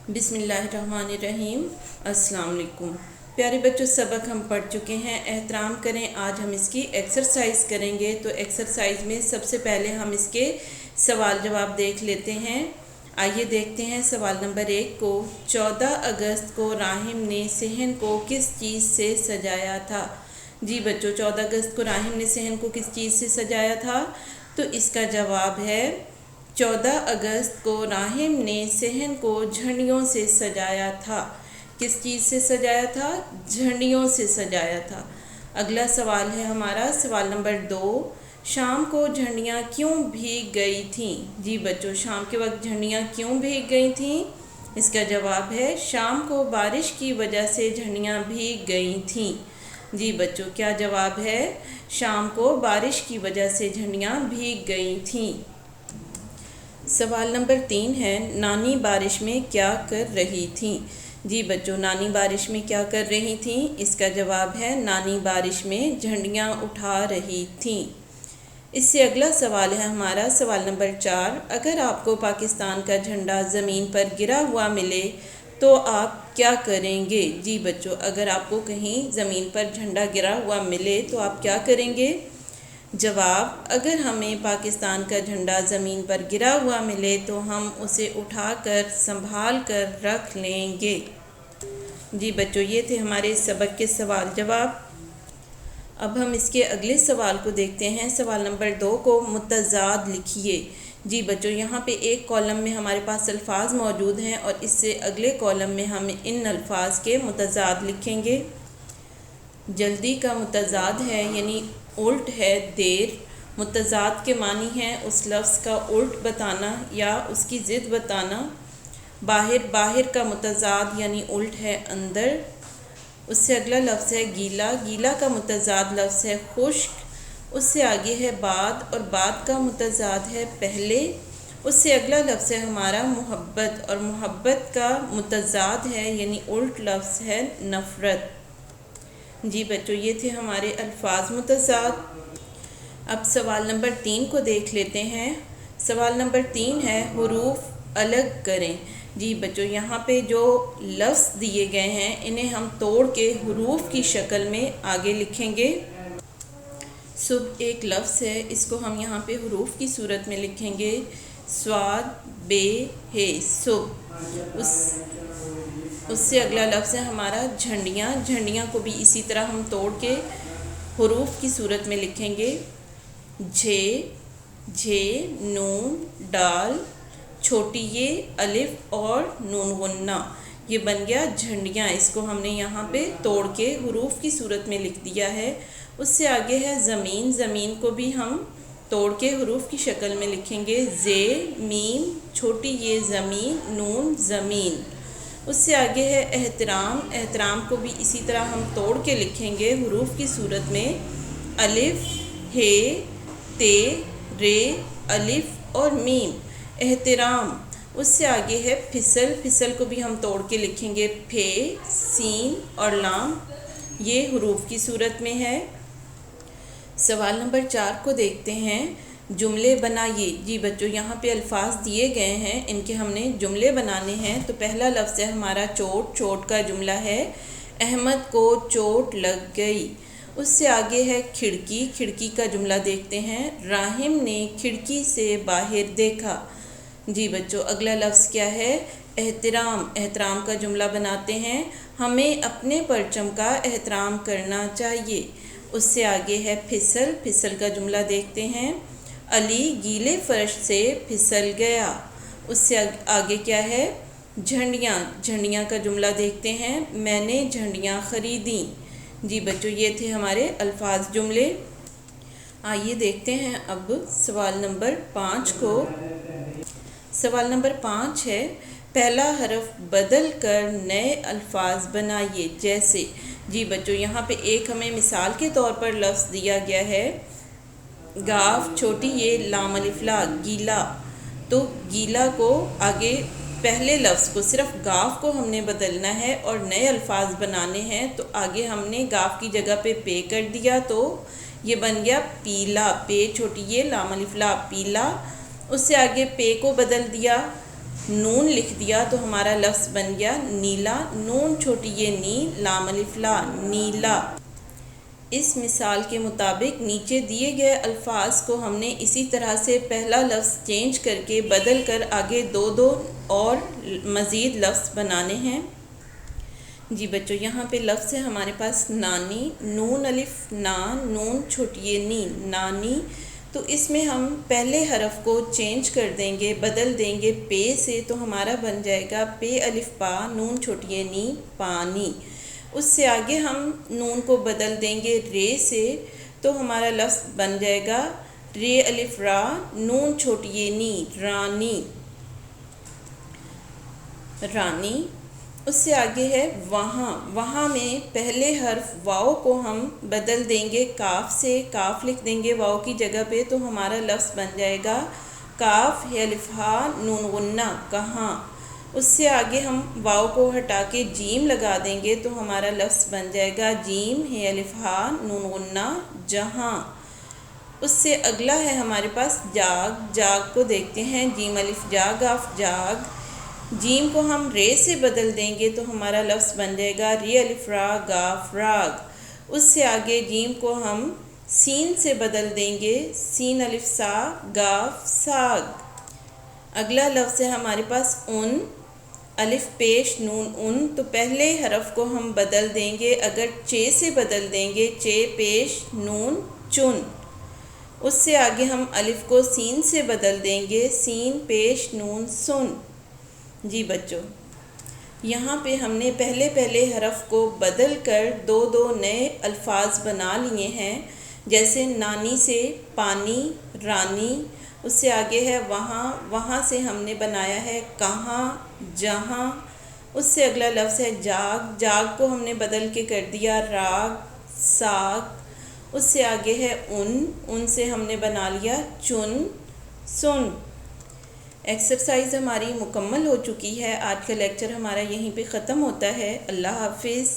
بسم اللہ الرحمن الرحیم۔ السلام علیکم پیارے بچوں، سبق ہم پڑھ چکے ہیں، احترام کریں۔ آج ہم اس کی ایکسرسائز کریں گے۔ تو ایکسرسائز میں سب سے پہلے ہم اس کے سوال جواب دیکھ لیتے ہیں۔ آئیے دیکھتے ہیں سوال نمبر 1 کو۔ 14 اگست کو راحم نے صحن کو کس چیز سے سجایا تھا؟ جی بچوں، 14 اگست کو راحم نے صحن کو کس چیز سے سجایا تھا؟ تو اس کا جواب ہے 14 اگست کو راحم نے صحن کو جھنڈیوں سے سجایا تھا۔ کس چیز سے سجایا تھا؟ جھنڈیوں سے سجایا تھا۔ اگلا سوال ہے ہمارا سوال نمبر 2۔ شام کو جھنڈیاں کیوں بھیگ گئی تھیں؟ جی بچوں، شام کے وقت جھنڈیاں کیوں بھیگ گئی تھیں؟ اس کا جواب ہے شام کو بارش کی وجہ سے جھنڈیاں بھیگ گئی تھیں۔ جی بچوں، کیا جواب ہے؟ شام کو بارش کی وجہ سے جھنڈیاں بھیگ گئی تھیں۔ سوال نمبر 3 ہے، نانی بارش میں کیا کر رہی تھیں؟ جی بچوں، نانی بارش میں کیا کر رہی تھیں؟ اس کا جواب ہے نانی بارش میں جھنڈیاں اٹھا رہی تھیں۔ اس سے اگلا سوال ہے ہمارا سوال نمبر 4۔ اگر آپ کو پاکستان کا جھنڈا زمین پر گرا ہوا ملے تو آپ کیا کریں گے؟ جی بچوں، اگر آپ کو کہیں زمین پر جھنڈا گرا ہوا ملے تو آپ کیا کریں گے؟ جواب: اگر ہمیں پاکستان کا جھنڈا زمین پر گرا ہوا ملے تو ہم اسے اٹھا کر سنبھال کر رکھ لیں گے۔ جی بچوں، یہ تھے ہمارے سبق کے سوال جواب۔ اب ہم اس کے اگلے سوال کو دیکھتے ہیں۔ سوال نمبر 2 کو متضاد لکھیے۔ جی بچوں، یہاں پہ ایک کالم میں ہمارے پاس الفاظ موجود ہیں اور اس سے اگلے کالم میں ہم ان الفاظ کے متضاد لکھیں گے۔ جلدی کا متضاد ہے یعنی الٹ ہے دیر۔ متضاد کے معنی ہیں اس لفظ کا الٹ بتانا یا اس کی ضد بتانا۔ باہر کا متضاد یعنی الٹ ہے اندر۔ اس سے اگلا لفظ ہے گیلا۔ گیلا کا متضاد لفظ ہے خشک۔ اس سے آگے ہے بعد، اور بعد کا متضاد ہے پہلے۔ اس سے اگلا لفظ ہے ہمارا محبت، اور محبت کا متضاد ہے یعنی الٹ لفظ ہے نفرت۔ جی بچوں، یہ تھے ہمارے الفاظ متضاد۔ اب سوال نمبر 3 کو دیکھ لیتے ہیں۔ سوال نمبر 3 ہے حروف الگ کریں۔ جی بچوں، یہاں پہ جو لفظ دیے گئے ہیں انہیں ہم توڑ کے حروف کی شکل میں آگے لکھیں گے۔ صبح ایک لفظ ہے، اس کو ہم یہاں پہ حروف کی صورت میں لکھیں گے۔ سواد بے ہے صبح۔ اس سے اگلا لفظ ہے ہمارا جھنڈیاں۔ جھنڈیاں کو بھی اسی طرح ہم توڑ کے حروف کی صورت میں لکھیں گے۔ جھے نون ڈال چھوٹی یہ الف اور نون غنہ، یہ بن گیا جھنڈیاں۔ اس کو ہم نے یہاں پہ توڑ کے حروف کی صورت میں لکھ دیا ہے۔ اس سے آگے ہے زمین۔ زمین کو بھی ہم توڑ کے حروف کی شکل میں لکھیں گے۔ زے میم چھوٹی یہ زمین نون زمین۔ اس سے آگے ہے احترام۔ احترام کو بھی اسی طرح ہم توڑ کے لکھیں گے حروف کی صورت میں۔ الف ہے تے رے الف اور میم احترام۔ اس سے آگے ہے پھسل۔ پھسل کو بھی ہم توڑ کے لکھیں گے پھے سین اور لام، یہ حروف کی صورت میں ہے۔ سوال نمبر 4 کو دیکھتے ہیں۔ جملے بنائیے۔ جی بچوں، یہاں پہ الفاظ دیے گئے ہیں، ان کے ہم نے جملے بنانے ہیں۔ تو پہلا لفظ ہے ہمارا چوٹ۔ چوٹ کا جملہ ہے احمد کو چوٹ لگ گئی۔ اس سے آگے ہے کھڑکی۔ کھڑکی کا جملہ دیکھتے ہیں۔ راحم نے کھڑکی سے باہر دیکھا۔ جی بچوں، اگلا لفظ کیا ہے؟ احترام۔ احترام کا جملہ بناتے ہیں۔ ہمیں اپنے پرچم کا احترام کرنا چاہیے۔ اس سے آگے ہے پھسل۔ پھسل کا جملہ دیکھتے ہیں۔ علی گیلے فرش سے پھسل گیا۔ اس سے آگے کیا ہے؟ جھنڈیاں۔ جھنڈیاں کا جملہ دیکھتے ہیں۔ میں نے جھنڈیاں خریدیں۔ جی بچوں، یہ تھے ہمارے الفاظ جملے۔ آئیے دیکھتے ہیں اب سوال نمبر 5 کو۔ سوال نمبر 5 ہے، پہلا حرف بدل کر نئے الفاظ بنائیے جیسے۔ جی بچوں، یہاں پہ ایک ہمیں مثال کے طور پر لفظ دیا گیا ہے گاف چھوٹی یہ لام الف لا گیلا۔ تو گیلا کو آگے پہلے لفظ کو صرف گاف کو ہم نے بدلنا ہے اور نئے الفاظ بنانے ہیں۔ تو آگے ہم نے گاف کی جگہ پہ پے کر دیا تو یہ بن گیا پیلا۔ پے چھوٹی یہ لام الف لا پیلا۔ اس سے آگے پے کو بدل دیا نون لکھ دیا تو ہمارا لفظ بن گیا نیلا، نون چھوٹی یہ نی، لام الف لا، نیلا۔ اس مثال کے مطابق نیچے دیے گئے الفاظ کو ہم نے اسی طرح سے پہلا لفظ چینج کر کے بدل کر آگے دو اور مزید لفظ بنانے ہیں۔ جی بچوں، یہاں پہ لفظ ہے ہمارے پاس نانی، نون الف نا، نون چھوٹی یہ نی، نانی۔ تو اس میں ہم پہلے حرف کو چینج کر دیں گے، بدل دیں گے پے سے، تو ہمارا بن جائے گا پے الف پا، نون چھوٹی یہ نی، پانی۔ اس سے آگے ہم نون کو بدل دیں گے رے سے، تو ہمارا لفظ بن جائے گا رے الف را، نون چھوٹی یہ نی، رانی، رانی۔ اس سے آگے ہے وہاں، وہاں میں پہلے حرف واؤ کو ہم بدل دیں گے کاف سے، کاف لکھ دیں گے واؤ کی جگہ پہ، تو ہمارا لفظ بن جائے گا کاف ہے الف ہا، نون غنہ، کہاں۔ اس سے آگے ہم واؤ کو ہٹا کے جیم لگا دیں گے، تو ہمارا لفظ بن جائے گا جیم ہے الف ہا، نون غنہ، جہاں۔ اس سے اگلا ہے ہمارے پاس جاگ، جاگ کو دیکھتے ہیں، جیم الف جا گاف، جاگ۔ جیم کو ہم رے سے بدل دیں گے تو ہمارا لفظ بن جائے گا ری الف را، گاف، راگ۔ اس سے آگے جیم کو ہم سین سے بدل دیں گے، سین الف سا، گاف، ساگ۔ اگلا لفظ ہے ہمارے پاس ان، الف پیش نون ان، تو پہلے حرف کو ہم بدل دیں گے، اگر چے سے بدل دیں گے، چے پیش نون چن۔ اس سے آگے ہم الف کو سین سے بدل دیں گے، سین پیش نون سن۔ جی بچوں، یہاں پہ ہم نے پہلے حرف کو بدل کر دو نئے الفاظ بنا لیے ہیں، جیسے نانی سے پانی، رانی۔ اس سے آگے ہے وہاں، وہاں سے ہم نے بنایا ہے کہاں، جہاں۔ اس سے اگلا لفظ ہے جاگ، جاگ کو ہم نے بدل کے کر دیا راگ، ساگ۔ اس سے آگے ہے ان سے ہم نے بنا لیا چن، سن۔ ایکسرسائز ہماری مکمل ہو چکی ہے، آج کا لیکچر ہمارا یہیں پہ ختم ہوتا ہے۔ اللہ حافظ۔